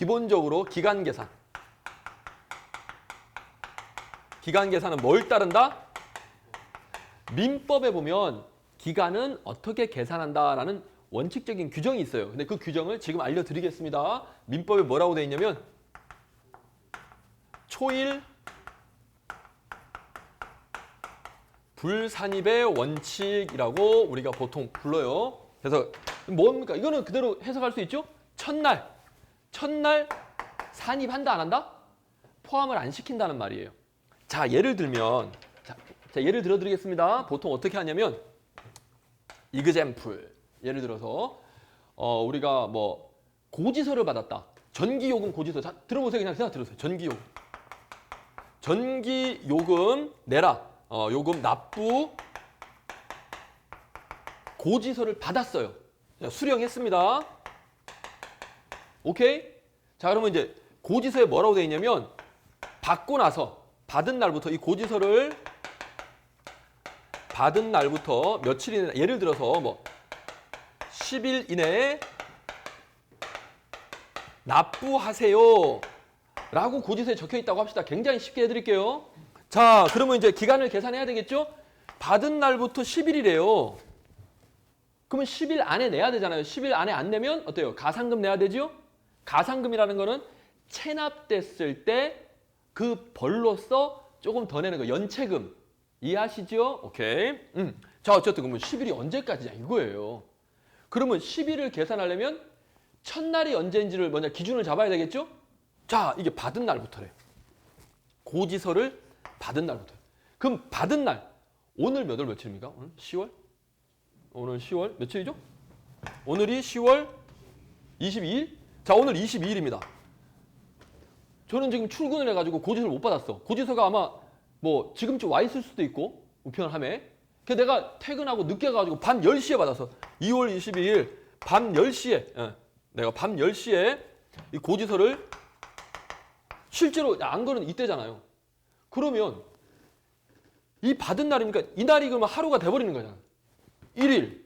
기본적으로 기간 계산. 기간 계산은 뭘 따른다? 민법에 보면 기간은 어떻게 계산한다라는 원칙적인 규정이 있어요. 근데 그 규정을 지금 알려드리겠습니다. 민법에 뭐라고 되어 있냐면 초일 불산입의 원칙이라고 우리가 보통 불러요. 그래서 뭡니까? 이거는 그대로 해석할 수 있죠? 첫날 산입한다 안 한다? 포함을 안 시킨다는 말이에요. 자, 예를 들면 자, 예를 들어 드리겠습니다. 보통 어떻게 하냐면 example. 예를 들어서 우리가 뭐 고지서를 받았다. 전기요금 고지서. 자, 들어보세요. 그냥 생각 들으세요. 전기요금 내라. 요금 납부 고지서를 받았어요. 수령했습니다. 오케이? 자, 그러면 이제 고지서에 뭐라고 되어 있냐면 받고 나서 받은 날부터 이 고지서를 받은 날부터 며칠 이내, 예를 들어서 뭐 10일 이내에 납부하세요 라고 고지서에 적혀 있다고 합시다. 굉장히 쉽게 해드릴게요. 자, 그러면 이제 기간을 계산해야 되겠죠? 받은 날부터 10일이래요. 그러면 10일 안에 내야 되잖아요. 10일 안에 안 내면 어때요? 가산금 내야 되죠? 가산금이라는 거는 체납됐을 때 그 벌로서 조금 더 내는 거. 연체금. 이해하시죠? 오케이. 자, 어쨌든 그러면 10일이 언제까지냐 이거예요. 그러면 10일을 계산하려면 첫날이 언제인지를 먼저 기준을 잡아야 되겠죠? 자, 이게 받은 날부터래요. 고지서를 받은 날부터. 그럼 받은 날. 오늘 몇 월 며칠입니까? 오늘 10월? 오늘 10월 며칠이죠? 오늘이 10월 22일? 자, 오늘 22일입니다. 저는 지금 출근을 해가지고 고지서를 못 받았어. 고지서가 아마 뭐 지금쯤 와 있을 수도 있고 우편함에. 그래서 내가 퇴근하고 늦게 가가지고 밤 10시에 받아서 2월 22일 밤 10시에 내가 밤 10시에 이 고지서를 실제로 안 거는 이때잖아요. 그러면 이 받은 날이니까 이 날이 그러면 하루가 돼버리는 거잖아. 1일,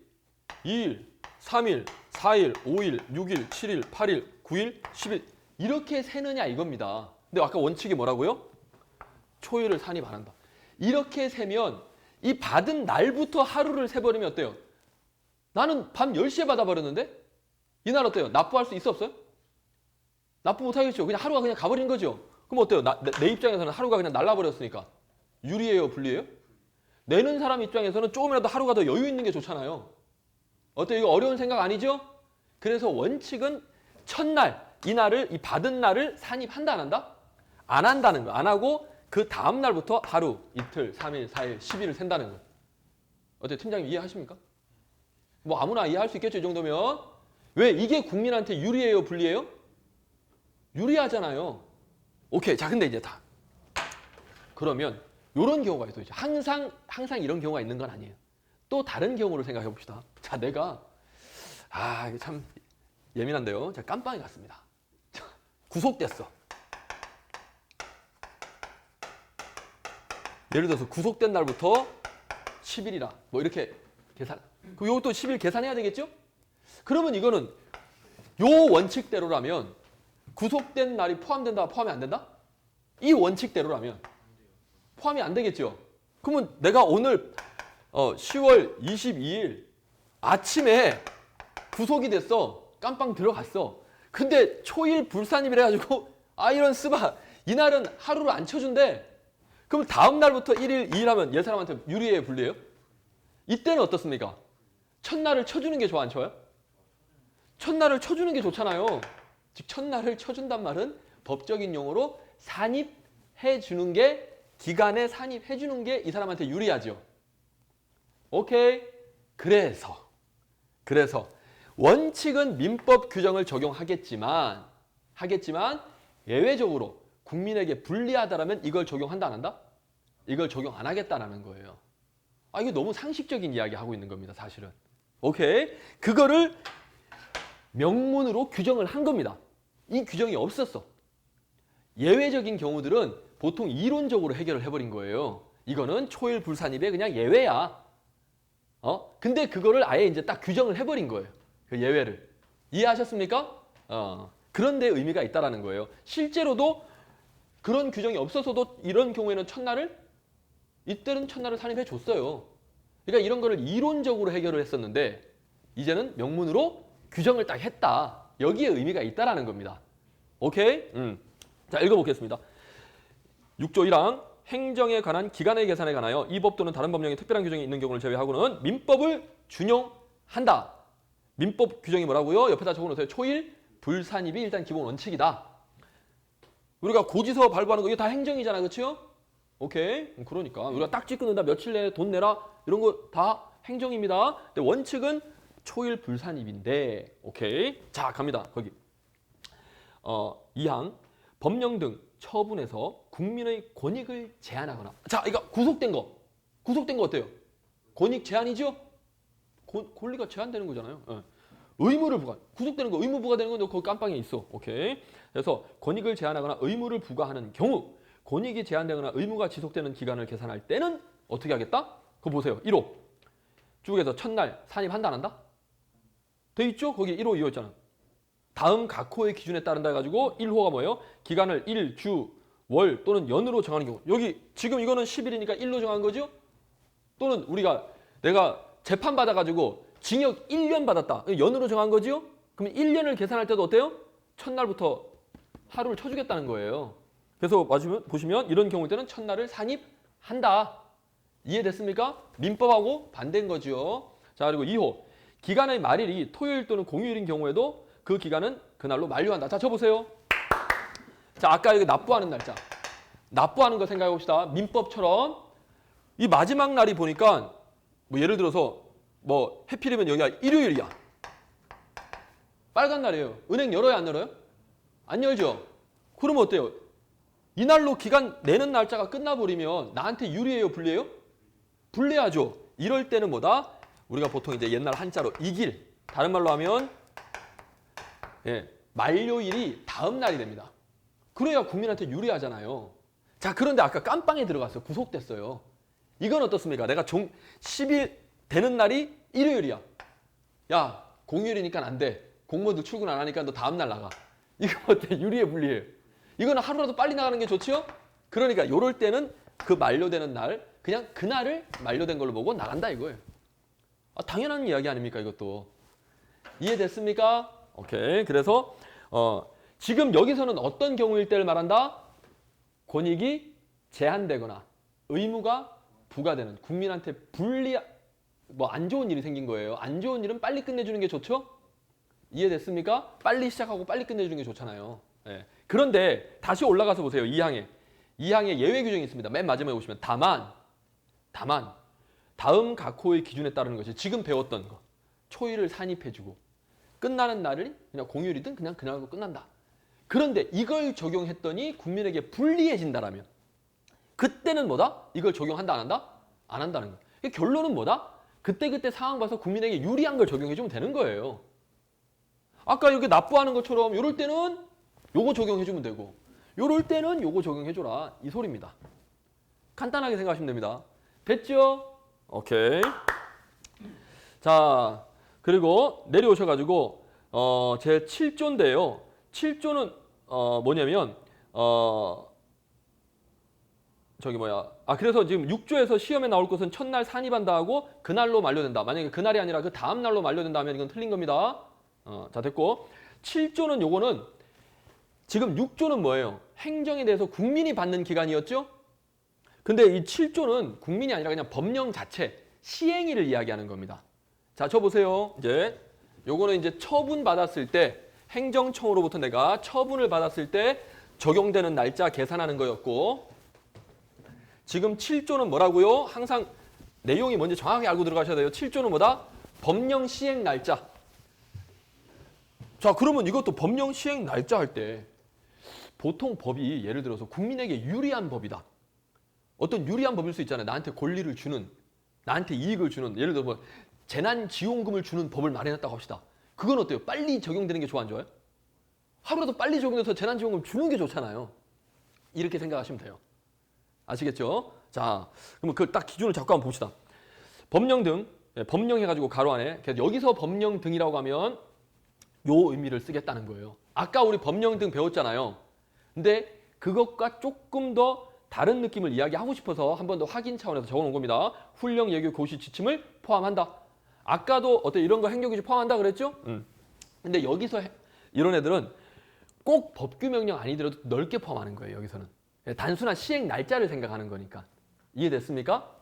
2일, 3일, 4일, 5일, 6일, 7일, 8일, 9일, 10일 이렇게 세느냐 이겁니다. 근데 아까 원칙이 뭐라고요? 초일을 산입 안 한다. 이렇게 세면 이 받은 날부터 하루를 세버리면 어때요? 나는 밤 10시에 받아버렸는데 이 날 어때요? 납부할 수 있어 없어요? 납부 못하겠죠. 그냥 하루가 그냥 가버리는 거죠. 그럼 어때요? 내 입장에서는 하루가 그냥 날라버렸으니까. 유리해요? 불리해요? 내는 사람 입장에서는 조금이라도 하루가 더 여유 있는 게 좋잖아요. 어때요? 이거 어려운 생각 아니죠? 그래서 원칙은 첫날, 이 받은 날을 산입한다 안 한다? 안 한다는 거. 안 하고 그 다음 날부터 하루, 이틀, 3일, 4일, 10일을 센다는 거. 어때요? 팀장님 이해하십니까? 뭐 아무나 이해할 수 있겠죠, 이 정도면. 왜? 이게 국민한테 유리해요? 불리해요? 유리하잖아요. 오케이. 자, 근데 이제 다. 그러면 이런 경우가 있어요. 항상 이런 경우가 있는 건 아니에요. 또 다른 경우를 생각해 봅시다. 자, 내가 이게 참 예민한데요. 제가 깜빵에 갔습니다. 구속됐어. 예를 들어서 구속된 날부터 10일이라 뭐 이렇게 계산. 그럼 이것도 10일 계산해야 되겠죠? 그러면 이거는 요 원칙대로라면 구속된 날이 포함된다, 포함이 안 된다? 이 원칙대로라면 포함이 안 되겠죠? 그러면 내가 오늘 10월 22일 아침에 구속이 됐어. 깜빵 들어갔어. 근데 초일 불산입을 해가지고 이런 스바 이날은 하루를 안 쳐준대. 그럼 다음 날부터 1일, 2일 하면 얘 사람한테 유리해요? 불리해요? 이때는 어떻습니까? 첫날을 쳐주는 게 좋아 안 좋아요? 첫날을 쳐주는 게 좋잖아요. 즉 첫날을 쳐준단 말은 법적인 용어로 산입해 주는 게 기간에 산입해 주는 게 이 사람한테 유리하죠. 오케이? 그래서 원칙은 민법 규정을 적용하겠지만 예외적으로 국민에게 불리하다라면 이걸 적용한다 안 한다? 이걸 적용 안 하겠다라는 거예요. 이게 너무 상식적인 이야기 하고 있는 겁니다, 사실은. 오케이? 그거를 명문으로 규정을 한 겁니다. 이 규정이 없었어. 예외적인 경우들은 보통 이론적으로 해결을 해버린 거예요. 이거는 초일 불산입의 그냥 예외야. 근데 그거를 아예 이제 딱 규정을 해버린 거예요. 그 예외를. 이해하셨습니까? 그런 데 의미가 있다라는 거예요. 실제로도 그런 규정이 없어서도 이런 경우에는 첫날을 이때는 첫날을 산입해 줬어요. 그러니까 이런 거를 이론적으로 해결을 했었는데 이제는 명문으로 규정을 딱 했다. 여기에 의미가 있다라는 겁니다. 오케이? 자, 읽어보겠습니다. 6조 1항 행정에 관한 기간의 계산에 관하여 이 법 또는 다른 법령에 특별한 규정이 있는 경우를 제외하고는 민법을 준용한다. 민법 규정이 뭐라고요? 옆에다 적어놓으세요. 초일 불산입이 일단 기본 원칙이다. 우리가 고지서 발부하는 거 이거 다 행정이잖아. 그렇죠? 오케이. 그러니까 우리가 딱지 끊는다, 며칠 내에 돈 내라 이런 거 다 행정입니다. 근데 원칙은 초일 불산입인데 오케이. 자, 갑니다. 거기 2항 법령 등 처분에서 국민의 권익을 제한하거나. 자, 이거 구속된 거 어때요? 권익 제한이죠? 권리가 제한되는 거잖아요. 네. 의무를 부과. 구속되는 거 의무 부과되는 건데 거기 깜빵에 있어. 오케이. 그래서 권익을 제한하거나 의무를 부과하는 경우 권익이 제한되거나 의무가 지속되는 기간을 계산할 때는 어떻게 하겠다? 그거 보세요. 1호. 쭉에서 첫날 산입한다 안 한다? 돼 있죠? 거기 1호 2호 있잖아. 다음 각 호의 기준에 따른다 해가지고 1호가 뭐예요? 기간을 일, 주, 월 또는 연으로 정하는 경우. 여기 지금 이거는 10일이니까 1로 정한 거죠? 또는 내가 재판 받아가지고 징역 1년 받았다. 연으로 정한 거죠? 그럼 1년을 계산할 때도 어때요? 첫날부터 하루를 쳐주겠다는 거예요. 그래서 보시면 이런 경우 때는 첫날을 산입한다. 이해됐습니까? 민법하고 반대인 거죠. 자, 그리고 2호. 기간의 말일이 토요일 또는 공휴일인 경우에도 그 기간은 그날로 만료한다. 자, 쳐보세요. 자, 아까 여기 납부하는 날짜. 납부하는 거 생각해 봅시다. 민법처럼 이 마지막 날이 보니까 뭐 예를 들어서 뭐 해필이면 여기가 일요일이야. 빨간 날이에요. 은행 열어요, 안 열어요? 안 열죠? 그러면 어때요? 이날로 기간 내는 날짜가 끝나버리면 나한테 유리해요, 불리해요? 불리하죠. 이럴 때는 뭐다? 우리가 보통 이제 옛날 한자로 이길, 다른 말로 하면 만료일이 다음 날이 됩니다. 그래야 국민한테 유리하잖아요. 자, 그런데 아까 깜빵에 들어갔어요. 구속됐어요. 이건 어떻습니까? 내가 10일 되는 날이 일요일이야. 야, 공휴일이니까 안 돼. 공무원들 출근 안 하니까 너 다음 날 나가. 이거 어때? 유리해, 불리해? 이거는 하루라도 빨리 나가는 게 좋지요? 그러니까 이럴 때는 그 만료되는 날, 그냥 그날을 만료된 걸로 보고 나간다 이거예요. 당연한 이야기 아닙니까, 이것도. 이해됐습니까? 오케이. 그래서 지금 여기서는 어떤 경우일 때를 말한다? 권익이 제한되거나 의무가 부과되는, 국민한테 안 좋은 일이 생긴 거예요. 안 좋은 일은 빨리 끝내주는 게 좋죠? 이해됐습니까? 빨리 시작하고 빨리 끝내주는 게 좋잖아요. 네. 그런데 다시 올라가서 보세요. 2항에 예외 규정이 있습니다. 맨 마지막에 보시면 다만 다음 각 호의 기준에 따르는 것이 지금 배웠던 거. 초일을 산입해주고 끝나는 날이 그냥 공휴일이든 그냥 그날로 끝난다. 그런데 이걸 적용했더니 국민에게 불리해진다라면 그때는 뭐다? 이걸 적용한다 안 한다? 안 한다는 거예요. 결론은 뭐다? 그때 상황 봐서 국민에게 유리한 걸 적용해주면 되는 거예요. 아까 이렇게 납부하는 것처럼 이럴 때는 요거 적용해주면 되고 요럴 때는 요거 적용해줘라. 이 소리입니다. 간단하게 생각하시면 됩니다. 됐죠? 오케이. 자, 그리고 내려오셔가지고 제 7조인데요. 7조는 뭐냐면 그래서 지금 6조에서 시험에 나올 것은 첫날 산입한다 하고 그날로 만료된다. 만약에 그날이 아니라 그 다음 날로 만료된다 하면 이건 틀린 겁니다. 자, 됐고 7조는 요거는 지금 6조는 뭐예요? 행정에 대해서 국민이 받는 기간이었죠? 근데 이 7조는 국민이 아니라 그냥 법령 자체, 시행일을 이야기하는 겁니다. 자, 저 보세요. 이제 요거는 이제 처분 받았을 때 행정청으로부터 내가 처분을 받았을 때 적용되는 날짜 계산하는 거였고 지금 7조는 뭐라고요? 항상 내용이 뭔지 정확하게 알고 들어가셔야 돼요. 7조는 뭐다? 법령 시행 날짜. 자, 그러면 이것도 법령 시행 날짜 할 때 보통 법이 예를 들어서 국민에게 유리한 법이다. 어떤 유리한 법일 수 있잖아요. 나한테 권리를 주는, 나한테 이익을 주는, 예를 들어 뭐 재난지원금을 주는 법을 마련했다고 합시다. 그건 어때요? 빨리 적용되는 게 좋아 안 좋아요? 하루라도 빨리 적용돼서 재난지원금 주는 게 좋잖아요. 이렇게 생각하시면 돼요. 아시겠죠? 자, 그러면 그 딱 기준을 잡고 한번 봅시다. 법령 등, 법령 해가지고 가로 안에 여기서 법령 등이라고 하면 요 의미를 쓰겠다는 거예요. 아까 우리 법령 등 배웠잖아요. 근데 그것과 조금 더 다른 느낌을 이야기하고 싶어서 한 번 더 확인 차원에서 적어놓은 겁니다. 훈령, 예교, 고시, 지침을 포함한다. 아까도 어때 이런 거 행정규칙 포함한다 그랬죠? 근데 여기서 이런 애들은 꼭 법규 명령 아니더라도 넓게 포함하는 거예요. 여기서는 단순한 시행 날짜를 생각하는 거니까. 이해됐습니까?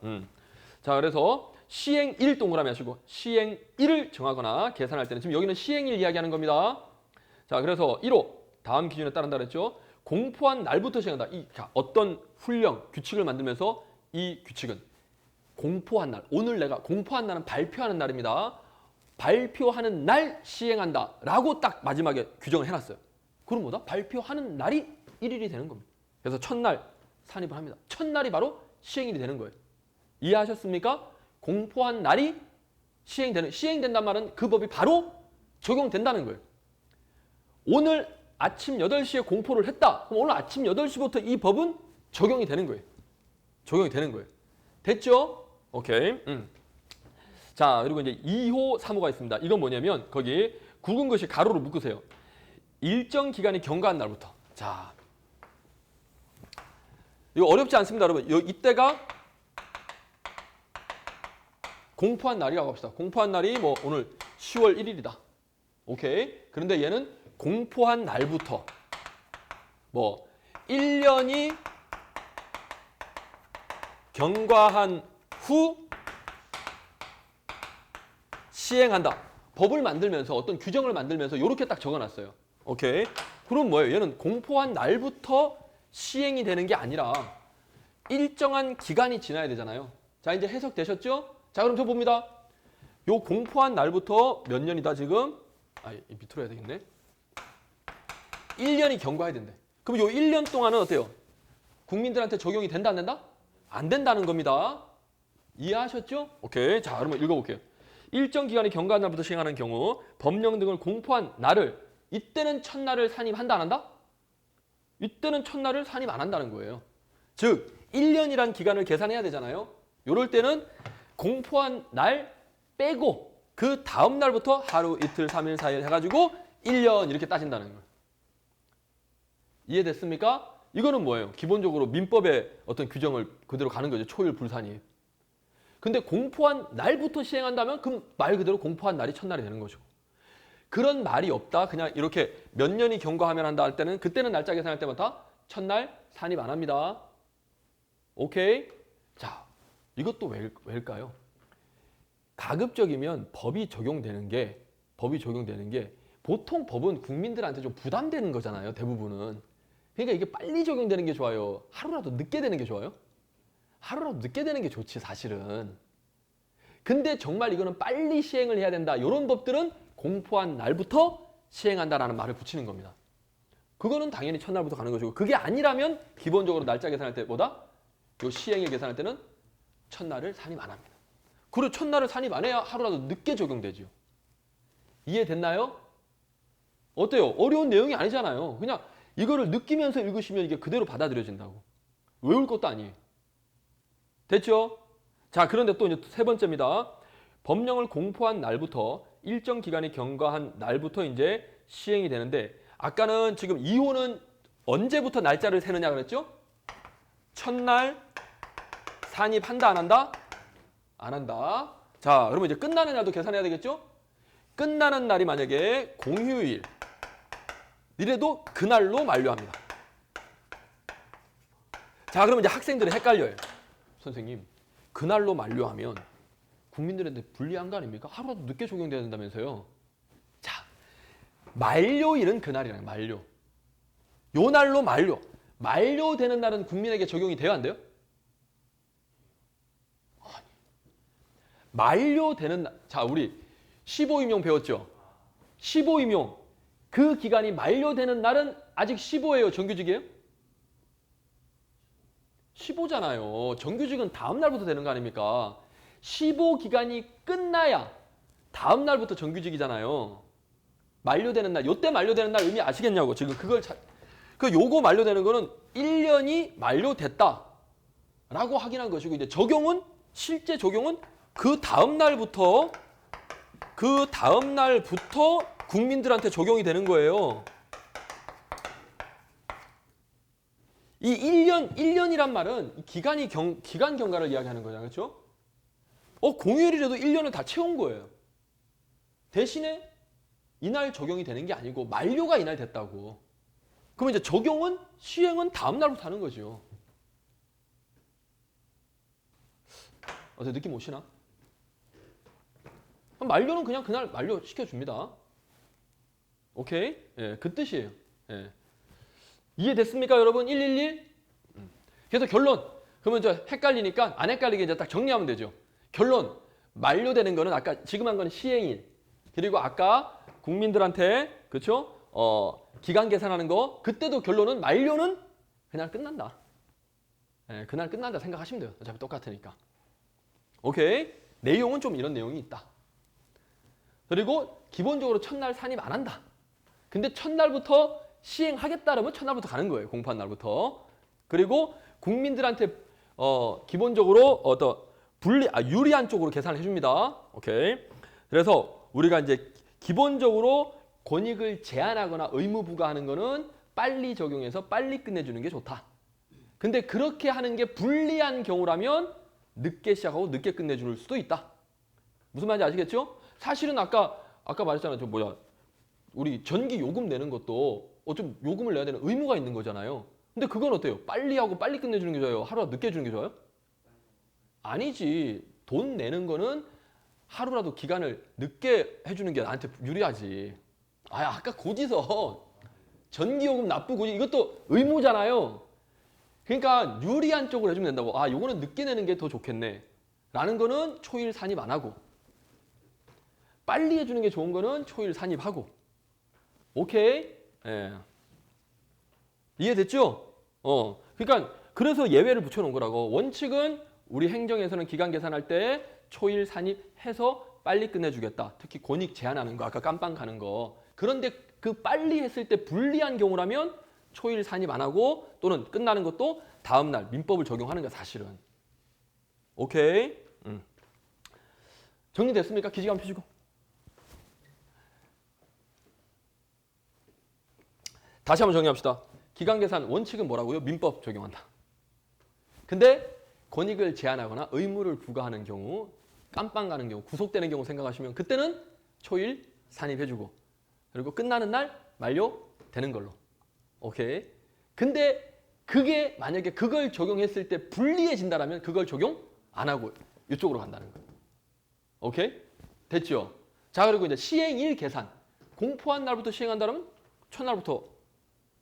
자, 그래서 시행일 동그라미 하시고 시행일을 정하거나 계산할 때는 지금 여기는 시행일 이야기하는 겁니다. 자, 그래서 1호 다음 기준에 따른다 그랬죠. 공포한 날부터 시행한다. 어떤 훈령, 규칙을 만들면서 이 규칙은 공포한 날, 오늘 내가 공포한 날은 발표하는 날입니다. 발표하는 날 시행한다 라고 딱 마지막에 규정을 해놨어요. 그럼 뭐다? 발표하는 날이 1일이 되는 겁니다. 그래서 첫날 산입을 합니다. 첫날이 바로 시행일이 되는 거예요. 이해하셨습니까? 공포한 날이 시행된단 말은 그 법이 바로 적용된다는 거예요. 오늘 아침 8시에 공포를 했다. 그럼 오늘 아침 8시부터 이 법은 적용이 되는 거예요. 적용이 되는 거예요. 됐죠? 오케이. 자, 그리고 이제 2호, 3호가 있습니다. 이건 뭐냐면 거기 굵은 것이 가로로 묶으세요. 일정 기간이 경과한 날부터. 자, 이거 어렵지 않습니다, 여러분. 이때가 공포한 날이라고 합시다. 공포한 날이 뭐 오늘 10월 1일이다. 오케이. 그런데 얘는 공포한 날부터 뭐 1년이 경과한 후 시행한다. 법을 만들면서 어떤 규정을 만들면서 이렇게 딱 적어놨어요. 오케이. 그럼 뭐예요? 얘는 공포한 날부터 시행이 되는 게 아니라 일정한 기간이 지나야 되잖아요. 자, 이제 해석되셨죠? 자, 그럼 저 봅니다. 요 공포한 날부터 몇 년이다 지금? 밑으로 해야 되겠네. 1년이 경과해야 된대. 그럼 요 1년 동안은 어때요? 국민들한테 적용이 된다 안 된다? 안 된다는 겁니다. 이해하셨죠? 오케이. 자, 그러면 읽어볼게요. 일정 기간이 경과한 날부터 시행하는 경우 법령 등을 공포한 날을 이때는 첫날을 산입한다 안 한다? 이때는 첫날을 산입 안 한다는 거예요. 즉 1년이란 기간을 계산해야 되잖아요. 이럴 때는 공포한 날 빼고 그 다음 날부터 하루, 이틀, 3일, 4일 해가지고 1년 이렇게 따진다는 거예요. 이해됐습니까? 이거는 뭐예요? 기본적으로 민법의 어떤 규정을 그대로 가는 거죠. 초일 불산입. 근데 공포한 날부터 시행한다면 그럼 말 그대로 공포한 날이 첫날이 되는 거죠. 그런 말이 없다. 그냥 이렇게 몇 년이 경과하면 한다 할 때는 그때는 날짜 계산할 때마다 첫날 산입 안 합니다. 오케이? 자, 이것도 왜일까요? 가급적이면 법이 적용되는 게 보통 법은 국민들한테 좀 부담되는 거잖아요. 대부분은. 그러니까 이게 빨리 적용되는 게 좋아요? 하루라도 늦게 되는 게 좋아요? 하루라도 늦게 되는 게 좋지 사실은. 근데 정말 이거는 빨리 시행을 해야 된다. 이런 법들은 공포한 날부터 시행한다라는 말을 붙이는 겁니다. 그거는 당연히 첫날부터 가는 것이고 그게 아니라면 기본적으로 날짜 계산할 때 뭐다? 요 시행일 계산할 때는 첫날을 산입 안 합니다. 그리고 첫날을 산입 안 해야 하루라도 늦게 적용되죠. 이해됐나요? 어때요? 어려운 내용이 아니잖아요. 그냥 이거를 느끼면서 읽으시면 이게 그대로 받아들여진다고. 외울 것도 아니에요. 됐죠? 자, 그런데 또 이제 세 번째입니다. 법령을 공포한 날부터 일정 기간이 경과한 날부터 이제 시행이 되는데 아까는 지금 2호는 언제부터 날짜를 세느냐 그랬죠? 첫날 산입한다 안 한다? 안 한다. 자, 그러면 이제 끝나는 날도 계산해야 되겠죠? 끝나는 날이 만약에 공휴일 이래도 그날로 만료합니다. 자, 그러면 이제 학생들이 헷갈려요. 선생님, 그날로 만료하면 국민들한테 불리한 거 아닙니까? 하루라도 늦게 적용돼야 된다면서요. 자, 만료일은 그날이라는 만료. 요 날로 만료. 만료되는 날은 국민에게 적용이 돼요, 안 돼요? 아니. 만료되는 날. 자, 우리 15임용 배웠죠? 15임용. 그 기간이 만료되는 날은 아직 15예요, 정규직이에요? 15잖아요. 정규직은 다음 날부터 되는 거 아닙니까? 15 기간이 끝나야 다음 날부터 정규직이잖아요. 만료되는 날, 요때 만료되는 날 의미 아시겠냐고. 지금 요거 만료되는 거는 1년이 만료됐다 라고 확인한 것이고 이제 실제 적용은 그 다음 날부터 국민들한테 적용이 되는 거예요. 이 1년이란 말은 이 기간 경과를 이야기하는 거잖아요. 그렇죠? 공휴일이라도 1년을 다 채운 거예요. 대신에 이날 적용이 되는 게 아니고 만료가 이날 됐다고. 그러면 이제 시행은 다음 날부터 하는 거죠. 어때 느낌 오시나? 만료는 그냥 그날 만료 시켜줍니다. 오케이? 예, 그 뜻이에요. 예. 이해됐습니까, 여러분? 111? 그래서 결론. 그러면 이제 헷갈리니까 안 헷갈리게 이제 딱 정리하면 되죠. 결론. 만료되는 거는 아까 지금 한 건 시행일. 그리고 아까 국민들한테 그렇죠? 기간 계산하는 거 그때도 결론은 만료는 그냥 끝난다. 예, 그날 끝난다 생각하시면 돼요. 어차피 똑같으니까. 오케이? 내용은 좀 이런 내용이 있다. 그리고 기본적으로 첫날 산입 안 한다. 근데 첫날부터 시행하겠다 그러면 첫날부터 가는 거예요. 공포한 날부터. 그리고 국민들한테 기본적으로 유리한 쪽으로 계산을 해줍니다. 오케이. 그래서 우리가 이제 기본적으로 권익을 제한하거나 의무 부과하는 거는 빨리 적용해서 빨리 끝내주는 게 좋다. 근데 그렇게 하는 게 불리한 경우라면 늦게 시작하고 늦게 끝내줄 수도 있다. 무슨 말인지 아시겠죠? 사실은 아까 말했잖아요. 우리 전기 요금 내는 것도 좀 요금을 내야 되는 의무가 있는 거잖아요. 근데 그건 어때요? 빨리 하고 빨리 끝내주는 게 좋아요? 하루라도 늦게 해주는 게 좋아요? 아니지. 돈 내는 거는 하루라도 기간을 늦게 해주는 게 나한테 유리하지. 아까 고지서 전기요금 납부 고지 이것도 의무잖아요. 그러니까 유리한 쪽으로 해주면 된다고. 요거는 늦게 내는 게 더 좋겠네. 라는 거는 초일 산입 안 하고 빨리 해주는 게 좋은 거는 초일 산입하고. 오케이? 예. 이해됐죠? 그러니까 그래서 예외를 붙여놓은 거라고. 원칙은 우리 행정에서는 기간 계산할 때 초일 산입해서 빨리 끝내주겠다. 특히 권익 제한하는 거, 아까 깜빵 가는 거. 그런데 그 빨리 했을 때 불리한 경우라면 초일 산입 안 하고 또는 끝나는 것도 다음날 민법을 적용하는 거야, 사실은. 오케이? 정리됐습니까? 기지감 펴시고. 다시 한번 정리합시다. 기간 계산 원칙은 뭐라고요? 민법 적용한다. 근데 권익을 제한하거나 의무를 부과하는 경우, 깜빵 가는 경우, 구속되는 경우 생각하시면 그때는 초일 산입해주고 그리고 끝나는 날 만료되는 걸로. 오케이. 근데 그게 만약에 그걸 적용했을 때 불리해진다라면 그걸 적용 안 하고 이쪽으로 간다는 거예요. 오케이? 됐죠? 자, 그리고 이제 시행일 계산. 공포한 날부터 시행한다면 첫날부터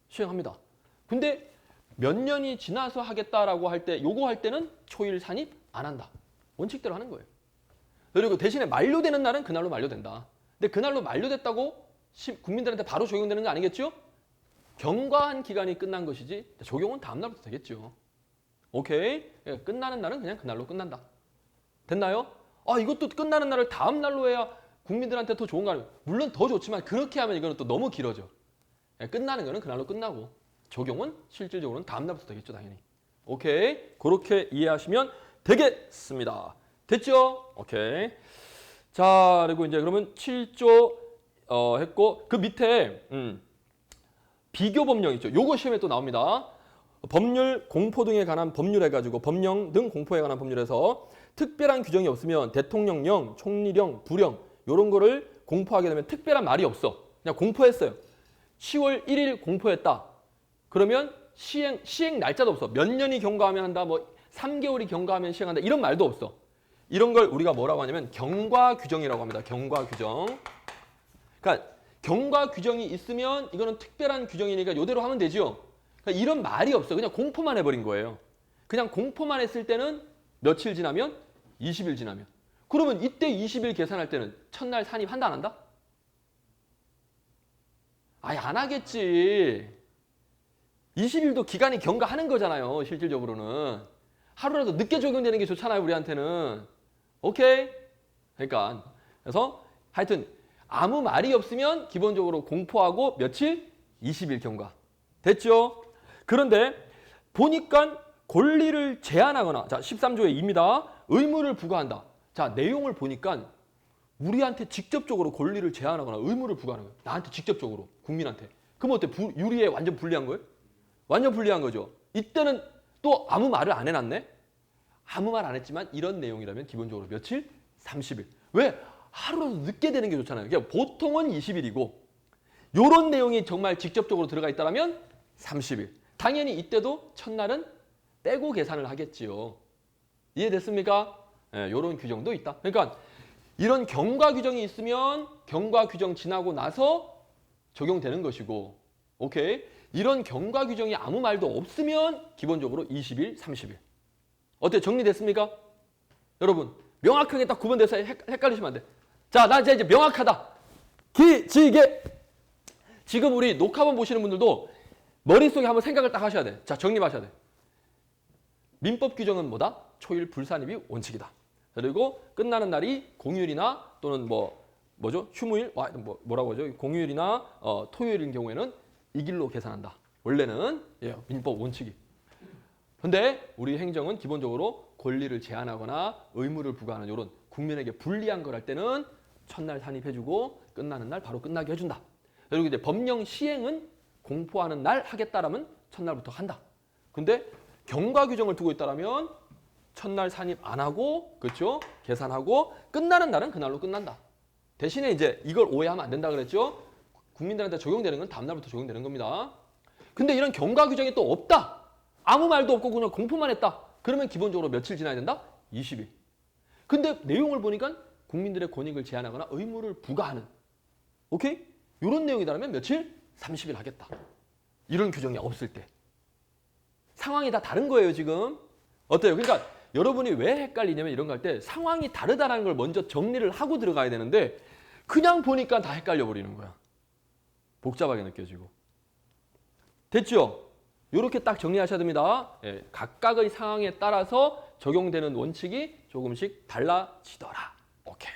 시행합니다. 근데 몇 년이 지나서 하겠다라고 할 때, 요거 할 때는 초일 산입 안 한다. 원칙대로 하는 거예요. 그리고 대신에 만료되는 날은 그날로 만료된다. 근데 그날로 만료됐다고 국민들한테 바로 적용되는 거 아니겠죠? 경과한 기간이 끝난 것이지 적용은 다음 날부터 되겠죠. 오케이? 끝나는 날은 그냥 그날로 끝난다. 됐나요? 이것도 끝나는 날을 다음 날로 해야 국민들한테 더 좋은 거 아니에요? 물론 더 좋지만 그렇게 하면 이거는 또 너무 길어져. 끝나는 거는 그날로 끝나고 적용은 실질적으로는 다음 날부터 되겠죠, 당연히. 오케이? 그렇게 이해하시면 되겠습니다. 됐죠? 오케이. 자, 그리고 이제 그러면 7조 했고 그 밑에 비교 법령 있죠. 요거 시험에 또 나옵니다. 법률, 공포 등에 관한 법률 해가지고 법령 등 공포에 관한 법률에서 특별한 규정이 없으면 대통령령, 총리령, 부령 요런 거를 공포하게 되면 특별한 말이 없어. 그냥 공포했어요. 10월 1일 공포했다. 그러면 시행 날짜도 없어. 몇 년이 경과하면 한다. 3개월이 경과하면 시행한다. 이런 말도 없어. 이런 걸 우리가 뭐라고 하냐면 경과 규정이라고 합니다. 경과 규정. 그러니까 경과 규정이 있으면 이거는 특별한 규정이니까 이대로 하면 되죠. 그러니까 이런 말이 없어. 그냥 공포만 해버린 거예요. 그냥 공포만 했을 때는 며칠 지나면 20일 지나면. 그러면 이때 20일 계산할 때는 첫날 산입한다 안 한다? 안 하겠지. 20일도 기간이 경과하는 거잖아요. 실질적으로는. 하루라도 늦게 적용되는 게 좋잖아요. 우리한테는. 오케이? 그러니까 그래서 하여튼 아무 말이 없으면 기본적으로 공포하고 며칠? 20일 경과. 됐죠? 그런데 보니까 권리를 제한하거나 자 13조의 2입니다. 의무를 부과한다. 자 내용을 보니까 우리한테 직접적으로 권리를 제한하거나 의무를 부과하는 거예요. 나한테 직접적으로 국민한테. 그럼 어때? 유리에 완전 불리한 거예요? 완전 불리한 거죠. 이때는 또 아무 말을 안 해놨네. 아무 말 안 했지만 이런 내용이라면 기본적으로 며칠? 30일. 왜? 하루라도 늦게 되는 게 좋잖아요. 그러니까 보통은 20일이고 요런 내용이 정말 직접적으로 들어가 있다면 30일. 당연히 이때도 첫날은 빼고 계산을 하겠지요. 이해됐습니까? 예, 요런 규정도 있다. 그러니까 이런 경과 규정이 있으면 경과 규정 지나고 나서 적용되는 것이고, 오케이? 이런 경과 규정이 아무 말도 없으면 기본적으로 20일, 30일. 어때요? 정리됐습니까? 여러분, 명확하게 딱 구분돼서 헷갈리시면 안 돼. 자, 나 이제 명확하다. 기지개. 지금 우리 녹화본 보시는 분들도 머릿속에 한번 생각을 딱 하셔야 돼. 자, 정립하셔야 돼. 민법 규정은 뭐다? 초일 불산입이 원칙이다. 그리고 끝나는 날이 공휴일이나 또는 뭐죠? 휴무일? 뭐라고 하죠? 공휴일이나 토요일인 경우에는 이 길로 계산한다. 원래는 민법 원칙이. 근데 우리 행정은 기본적으로 권리를 제한하거나 의무를 부과하는 이런 국민에게 불리한 걸 할 때는 첫날 산입해주고 끝나는 날 바로 끝나게 해준다. 그리고 이제 법령 시행은 공포하는 날 하겠다라면 첫날부터 한다. 근데 경과 규정을 두고 있다라면 첫날 산입 안 하고, 그렇죠? 계산하고 끝나는 날은 그날로 끝난다. 대신에 이제 이걸 오해하면 안 된다 그랬죠? 국민들한테 적용되는 건 다음 날부터 적용되는 겁니다. 근데 이런 경과 규정이 또 없다. 아무 말도 없고 그냥 공포만 했다. 그러면 기본적으로 며칠 지나야 된다? 20일. 근데 내용을 보니까 국민들의 권익을 제한하거나 의무를 부과하는, 오케이? 이런 내용이다라면 며칠? 30일 하겠다. 이런 규정이 없을 때. 상황이 다 다른 거예요, 지금. 어때요? 그러니까 여러분이 왜 헷갈리냐면 이런 거 할 때 상황이 다르다는 걸 먼저 정리를 하고 들어가야 되는데 그냥 보니까 다 헷갈려 버리는 거야. 복잡하게 느껴지고. 됐죠? 이렇게 딱 정리하셔야 됩니다. 예, 각각의 상황에 따라서 적용되는 원칙이 조금씩 달라지더라. 오케이.